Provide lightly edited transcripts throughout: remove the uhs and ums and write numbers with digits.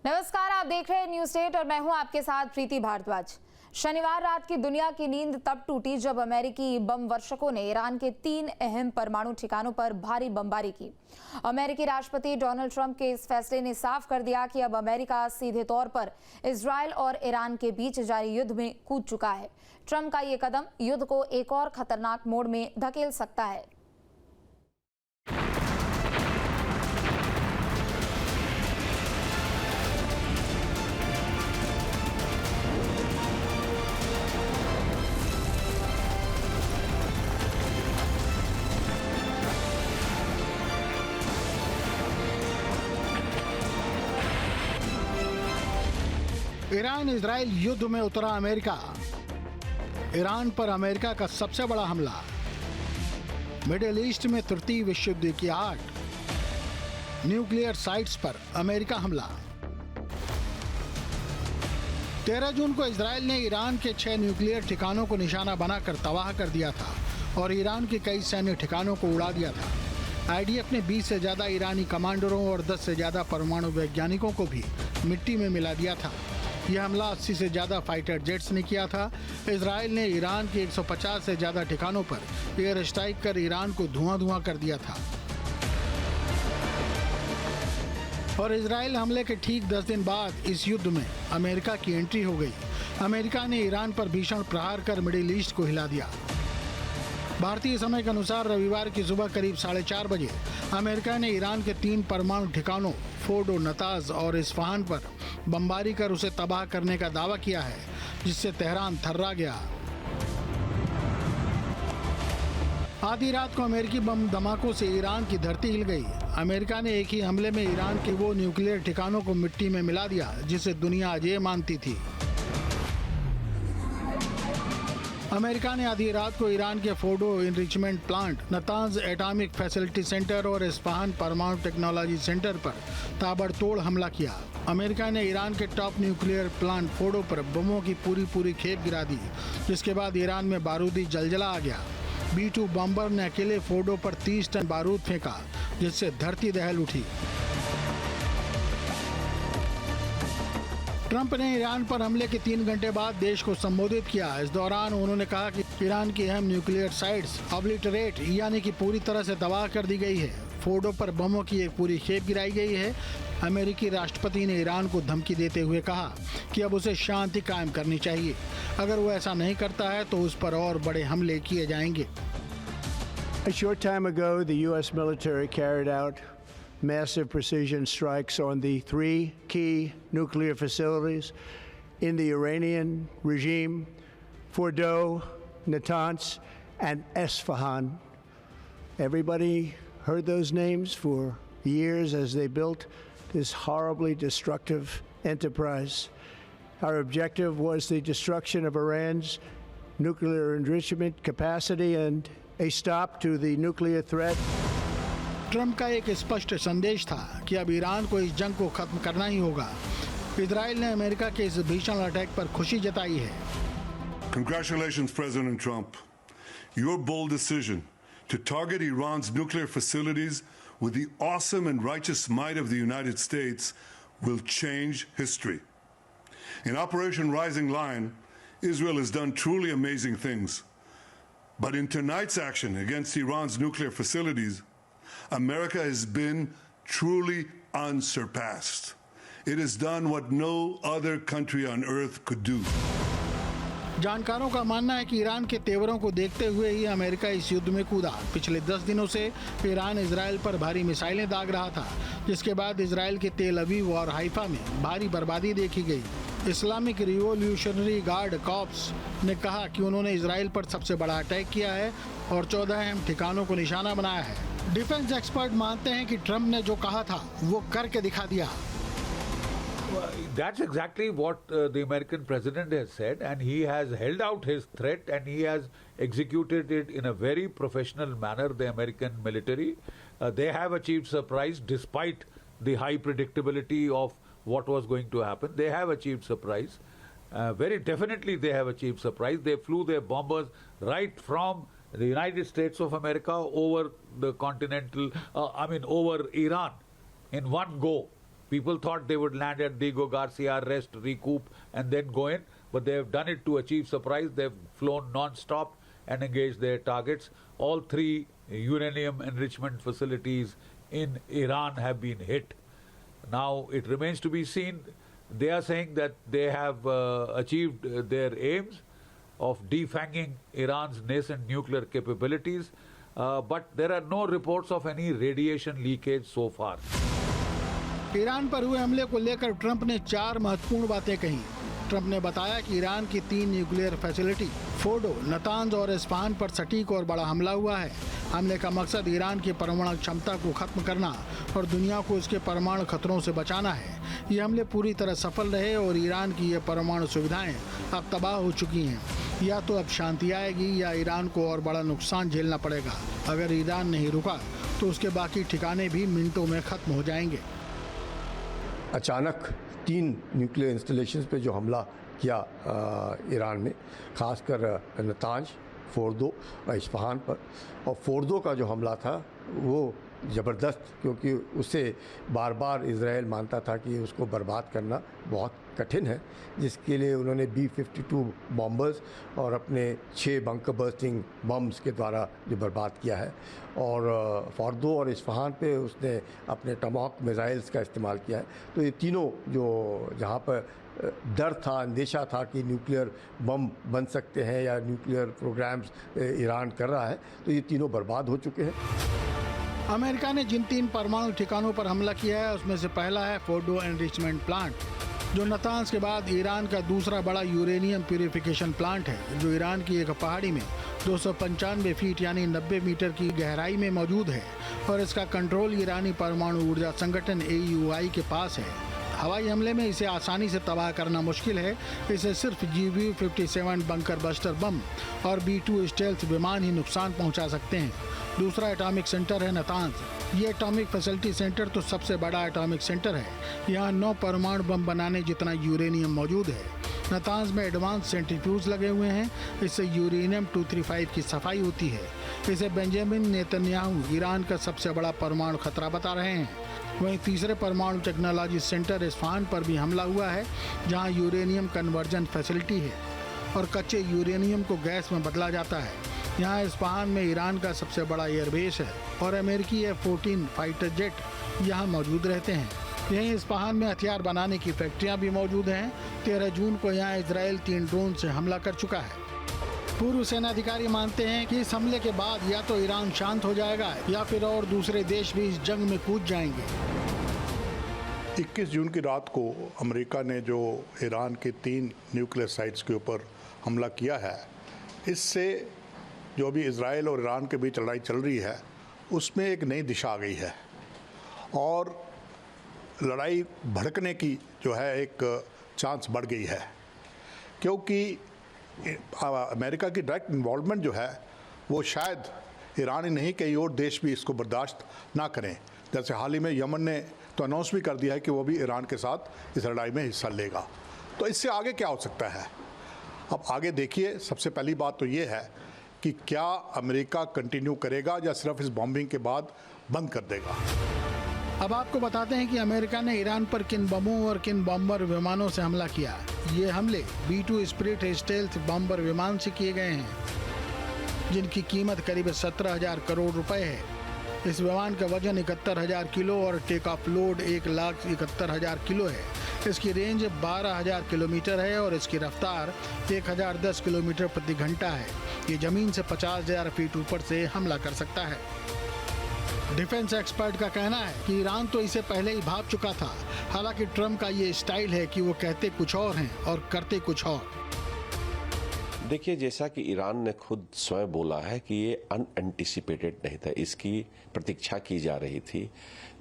नमस्कार, आप देख रहे हैं न्यूज़ 8 और मैं हूं आपके साथ प्रीति भारद्वाज। शनिवार रात की दुनिया की नींद तब टूटी जब अमेरिकी बम वर्षकों ने ईरान के 3 अहम परमाणु ठिकानों पर भारी बमबारी की। अमेरिकी राष्ट्रपति डोनाल्ड ट्रंप के इस फैसले ने साफ कर दिया कि अब अमेरिका सीधे तौर पर इजरायल और ईरान के बीच जारी युद्ध में कूद चुका है। ट्रंप का ये कदम युद्ध को एक और खतरनाक मोड़ में धकेल सकता है। ईरान इजराइल युद्ध में उतरा अमेरिका। ईरान पर अमेरिका का सबसे बड़ा हमला। मिडिल ईस्ट में तृतीय विश्व युद्ध की आग। न्यूक्लियर साइट्स पर अमेरिका हमला। 13 जून को इजराइल ने ईरान के 6 न्यूक्लियर ठिकानों को निशाना बनाकर तबाह कर दिया था और ईरान के कई सैन्य ठिकानों को उड़ा दिया था। आईडीएफ ने 20 से ज्यादा ईरानी कमांडरों और 10 से ज्यादा परमाणु वैज्ञानिकों को भी मिट्टी में मिला दिया था। यह हमला 80 से ज्यादा फाइटर जेट्स ने किया था। इजराइल ने ईरान के 150 से ज्यादा ठिकानों पर एयर स्ट्राइक कर ईरान को धुआं कर दिया था। और इजराइल हमले के ठीक 10 दिन बाद इस युद्ध में अमेरिका की एंट्री हो गई। अमेरिका ने ईरान पर भीषण प्रहार कर मिडिल ईस्ट को हिला दिया। भारतीय समय के अनुसार रविवार की सुबह करीब 4:30 बजे अमेरिका ने ईरान के 3 परमाणु ठिकानों फोर्डो, नताज और इस्फहान पर बमबारी कर उसे तबाह करने का दावा किया है, जिससे तेहरान थर्रा गया। आधी रात को अमेरिकी बम धमाकों से ईरान की धरती हिल गई। अमेरिका ने एक ही हमले में ईरान के वो न्यूक्लियर ठिकानों को मिट्टी में मिला दिया जिसे दुनिया अजेय मानती थी। अमेरिका ने आधी रात को ईरान के Fordow enrichment plant, Natanz atomic facility centre और इस्फहान परमाणु टेक्नोलॉजी सेंटर पर ताबड़तोड़ हमला किया। अमेरिका ने ईरान के टॉप न्यूक्लियर प्लांट फोर्डो पर बमों की पूरी खेप गिरा दी, जिसके बाद ईरान में बारूदी जलजला आ गया। B-2 बॉम्बर ने अकेले फोर्डो पर 30 टन बारूद फेंका, जिससे धरती दहल उठी। ट्रंप ने ईरान पर हमले के 3 घंटे बाद देश को संबोधित किया। इस दौरान उन्होंने कहा कि ईरान की अहम न्यूक्लियर साइट्स ऑब्लिटरेट यानी कि पूरी तरह से तबाह कर दी गई है। फोर्डो पर बमों की एक पूरी खेप गिराई गई है। अमेरिकी राष्ट्रपति ने ईरान को धमकी देते हुए कहा कि अब उसे शांति कायम करनी चाहिए। अगर वो ऐसा नहीं करता है तो उस पर और बड़े हमले किए जाएंगे। A short time ago, the U.S. military carried out massive precision strikes on the 3 key nuclear facilities in the Iranian regime: Fordo, Natanz, and Esfahan. Everybody heard those names for years as they built this horribly destructive enterprise. Our objective was the destruction of Iran's nuclear enrichment capacity and a stop to the nuclear threat. Trump का एक स्पष्ट संदेश था कि अब Iran को इस जंग को खत्म करना ही होगा। इजराइल ने अमेरिका के इस भीषण अटैक पर खुशी जताई है। Congratulations, President Trump. Your bold decision to target Iran's nuclear facilities with the awesome and righteous might of the United States will change history. In Operation Rising Lion, Israel has done truly amazing things. But in tonight's action against Iran's nuclear facilities, America has been truly unsurpassed. It has done what no other country on earth could do. जानकारों का मानना है कि Iran के तेवरों को देखते हुए ही America इस युद्ध में कूदा। पिछले 10 दिनों से ईरान इजराइल पर भारी मिसाइलें दाग रहा था, जिसके बाद इजराइल के तेल अवीव और हाइफा में भारी बर्बादी देखी गई। इस्लामिक रिवॉल्यूशनरी गार्ड कॉर्प्स ने कहा कि उन्होंने इजराइल पर सबसे बड़ा अटैक किया है और 14 अहम ठिकानों को निशाना बनाया है। डिफेंस एक्सपर्ट मानते हैं कि ट्रंप ने जो कहा था वो करके दिखा दिया। That's exactly what the American president has said, and he has held out his threat and he has executed it in a very professional manner. The American military, they have achieved surprise despite the high predictability of what was going to happen. They have achieved surprise. Very definitely they have achieved surprise. They flew their bombers right from the United States of America over the continental, over Iran in one go. People thought they would land at Diego Garcia, rest, recoup, and then go in, but they have done it to achieve surprise. They've flown non-stop and engaged their targets. All three uranium enrichment facilities in Iran have been hit. Now it remains to be seen. They are saying that they have achieved their aims of defanging Iran's nascent nuclear capabilities, but there are no reports of any radiation leakage so far. Iran पर हुए हमले को लेकर Trump ने 4 महत्वपूर्ण बातें कही। Trump ने बताया कि ईरान की 3 न्यूक्लियर फैसिलिटी फोर्डो, नतांज और इस्फहान पर सटीक और बड़ा हमला हुआ है। हमले का मकसद ईरान की परमाणु क्षमता को खत्म करना और दुनिया को इसके परमाणु खतरों से बचाना है। ये हमले पूरी तरह सफल रहे और ईरान की ये परमाणु सुविधाएं अब तबाह हो चुकी हैं। या तो अब शांति आएगी या ईरान को और बड़ा नुकसान झेलना पड़ेगा। अगर ईरान नहीं रुका तो उसके बाकी ठिकाने भी मिनटों में खत्म हो जाएंगे। अचानक 3 न्यूक्लियर इंस्टॉलेशंस पे जो हमला किया ईरान ने, खासकर नतांज, फोर्दो और इस्फहान पर, और फोर्दो का जो हमला था वो ज़बरदस्त, क्योंकि उससे बार बार इजराइल मानता था कि उसको बर्बाद करना बहुत कठिन है, जिसके लिए उन्होंने B-52 बॉम्बर्स और अपने 6 बंकर बर्स्टिंग बम्स के द्वारा जो बर्बाद किया है। और फोर्दो और इस्फहान पे उसने अपने टमाहॉक मिसाइल्स का इस्तेमाल किया है। तो ये तीनों जो जहाँ पर डर था, अंदेशा था कि न्यूक्लियर बम बन सकते हैं या न्यूक्लियर प्रोग्राम्स ईरान कर रहा है, तो ये तीनों बर्बाद हो चुके हैं। अमेरिका ने जिन 3 परमाणु ठिकानों पर हमला किया है उसमें से पहला है फोर्डो एनरिचमेंट प्लांट, जो नतांज के बाद ईरान का दूसरा बड़ा यूरेनियम प्यूरिफिकेशन प्लांट है, जो ईरान की एक पहाड़ी में 295 फीट यानी 90 मीटर की गहराई में मौजूद है और इसका कंट्रोल ईरानी परमाणु ऊर्जा संगठन AUI के पास है। हवाई हमले में इसे आसानी से तबाह करना मुश्किल है। इसे सिर्फ GBU-57 बंकर बस्टर बम और B-2 स्टेल्थ विमान ही नुकसान पहुंचा सकते हैं। दूसरा एटॉमिक सेंटर है नतांज। ये एटॉमिक फैसिलिटी सेंटर तो सबसे बड़ा एटॉमिक सेंटर है। यहाँ 9 परमाणु बम बनाने जितना यूरेनियम मौजूद है। नतांज में एडवांस सेंट्रीफ्यूज लगे हुए हैं। इससे यूरेनियम 235 की सफाई होती है। इसे बेंजामिन नेतन्याहू ईरान का सबसे बड़ा परमाणु खतरा बता रहे हैं। वहीं तीसरे परमाणु टेक्नोलॉजी सेंटर इस्फहान पर भी हमला हुआ है, जहां यूरेनियम कन्वर्जन फैसिलिटी है और कच्चे यूरेनियम को गैस में बदला जाता है। यहां इस्फहान में ईरान का सबसे बड़ा एयरबेस है और अमेरिकी F-14 फाइटर जेट यहां मौजूद रहते हैं। यहीं इस्फहान में हथियार बनाने की फैक्ट्रियां भी मौजूद हैं। 13 जून को यहां इजराइल 3 ड्रोन से हमला कर चुका है। पूर्व सेना अधिकारी मानते हैं कि इस हमले के बाद या तो ईरान शांत हो जाएगा या फिर और दूसरे देश भी इस जंग में कूद जाएंगे। 21 जून की रात को अमेरिका ने जो ईरान के 3 न्यूक्लियर साइट्स के ऊपर हमला किया है, इससे जो अभी इजराइल और ईरान के बीच लड़ाई चल रही है उसमें एक नई दिशा आ गई है और लड़ाई भड़कने की जो है एक चांस बढ़ गई है, क्योंकि अमेरिका की डायरेक्ट इन्वॉल्वमेंट जो है वो शायद ईरान ही नहीं, कई और देश भी इसको बर्दाश्त ना करें। जैसे हाल ही में यमन ने तो अनाउंस भी कर दिया है कि वो भी ईरान के साथ इस लड़ाई में हिस्सा लेगा। तो इससे आगे क्या हो सकता है? अब आगे देखिए, सबसे पहली बात तो ये है कि क्या अमेरिका कंटिन्यू करेगा या सिर्फ इस बॉम्बिंग के बाद बंद कर देगा। अब आपको बताते हैं कि अमेरिका ने ईरान पर किन बमों और किन बॉम्बर विमानों से हमला किया। ये हमले B-2 स्पिरिट स्टेल्थ बॉम्बर विमान से किए गए हैं, जिनकी कीमत करीब 17,000 करोड़ रुपए है। इस विमान का वजन 71,000 किलो और टेक ऑफ लोड 1,71,000 किलो है। इसकी रेंज 12,000 किलोमीटर है और इसकी रफ्तार 1,010 किलोमीटर प्रति घंटा है। ये जमीन से 50,000 फीट ऊपर से हमला कर सकता है। डिफेंस एक्सपर्ट का कहना है कि ईरान तो इसे पहले ही भाप चुका था। हालांकि ट्रंप का ये स्टाइल है कि वो कहते कुछ और हैं और करते कुछ और। देखिए, जैसा कि ईरान ने खुद स्वयं बोला है कि ये अनएंटिसिपेटेड नहीं था, इसकी प्रतीक्षा की जा रही थी,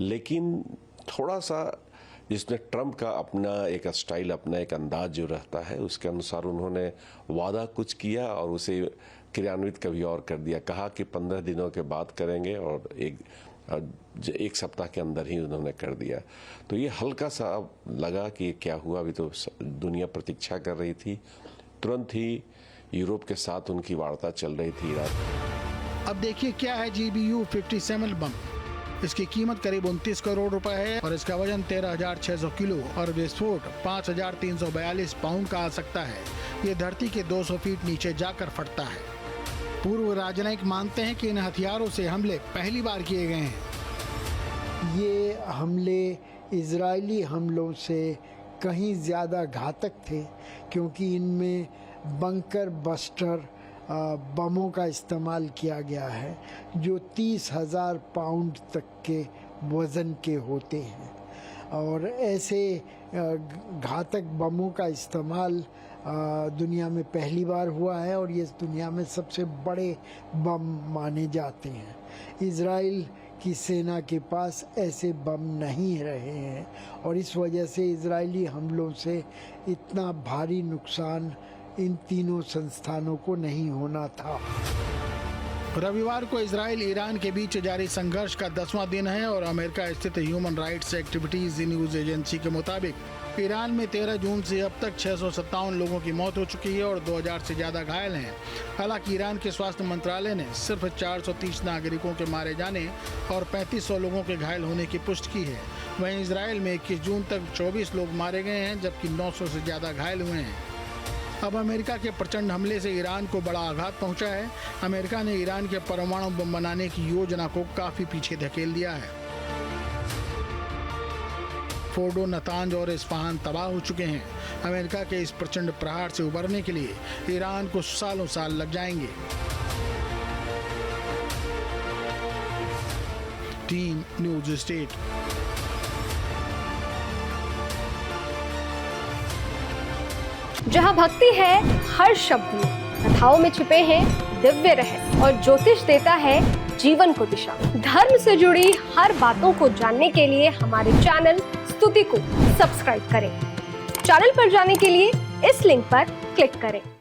लेकिन थोड़ा सा जिसमें ट्रंप का अपना एक स्टाइल, अपना एक अंदाज जो रहता है, उसके अनुसार उन्होंने वादा कुछ किया और उसे क्रियान्वित कभी और कर दिया। कहा कि 15 दिनों के बाद करेंगे और एक सप्ताह के अंदर ही उन्होंने कर दिया। तो ये हल्का सा अब लगा कि क्या हुआ, अभी तो दुनिया प्रतीक्षा कर रही थी। तुरंत ही यूरोप के साथ उनकी वार्ता चल रही थी। अब देखिए क्या है GBU-57 बम। इसकी कीमत करीब 29 करोड़ रुपए है और इसका वजन 13,600 किलो और विस्फोट 5,342 पाउंड का आ सकता है। ये धरती के 200 फीट नीचे जाकर फटता है। पूर्व राजनयिक मानते हैं कि इन हथियारों से हमले पहली बार किए गए हैं। ये हमले इजरायली हमलों से कहीं ज़्यादा घातक थे, क्योंकि इनमें बंकर बस्टर बमों का इस्तेमाल किया गया है जो 30,000 पाउंड तक के वज़न के होते हैं। और ऐसे घातक बमों का इस्तेमाल दुनिया में पहली बार हुआ है और ये दुनिया में सबसे बड़े बम माने जाते हैं। इजराइल की सेना के पास ऐसे बम नहीं रहे हैं और इस वजह से इजरायली हमलों से इतना भारी नुकसान इन तीनों संस्थानों को नहीं होना था। रविवार को इजराइल ईरान के बीच जारी संघर्ष का 10वां दिन है और अमेरिका स्थित human rights activities news agency के मुताबिक ईरान में 13 जून से अब तक 657 लोगों की मौत हो चुकी है और 2000 से ज्यादा घायल हैं। हालांकि ईरान के स्वास्थ्य मंत्रालय ने सिर्फ 430 नागरिकों के मारे जाने और 3500 लोगों के घायल होने की पुष्टि की है। वहीं इजराइल में 21 जून तक 24 लोग मारे गए हैं जबकि 900 से ज्यादा घायल हुए हैं। अब अमेरिका के प्रचंड हमले से ईरान को बड़ा आघात पहुंचा है। अमेरिका ने ईरान के परमाणु बम बनाने की योजना को काफी पीछे धकेल दिया है। फोर्डो, नतांज और इस्फहान तबाह हो चुके हैं। अमेरिका के इस प्रचंड प्रहार से उबरने के लिए ईरान को सालों साल लग जाएंगे। Team news state. जहाँ भक्ति है हर शब्द में, कथाओं में छुपे हैं दिव्य रहस्य और ज्योतिष देता है जीवन को दिशा। धर्म से जुड़ी हर बातों को जानने के लिए हमारे चैनल स्तुति को सब्सक्राइब करें। चैनल पर जाने के लिए इस लिंक पर क्लिक करें।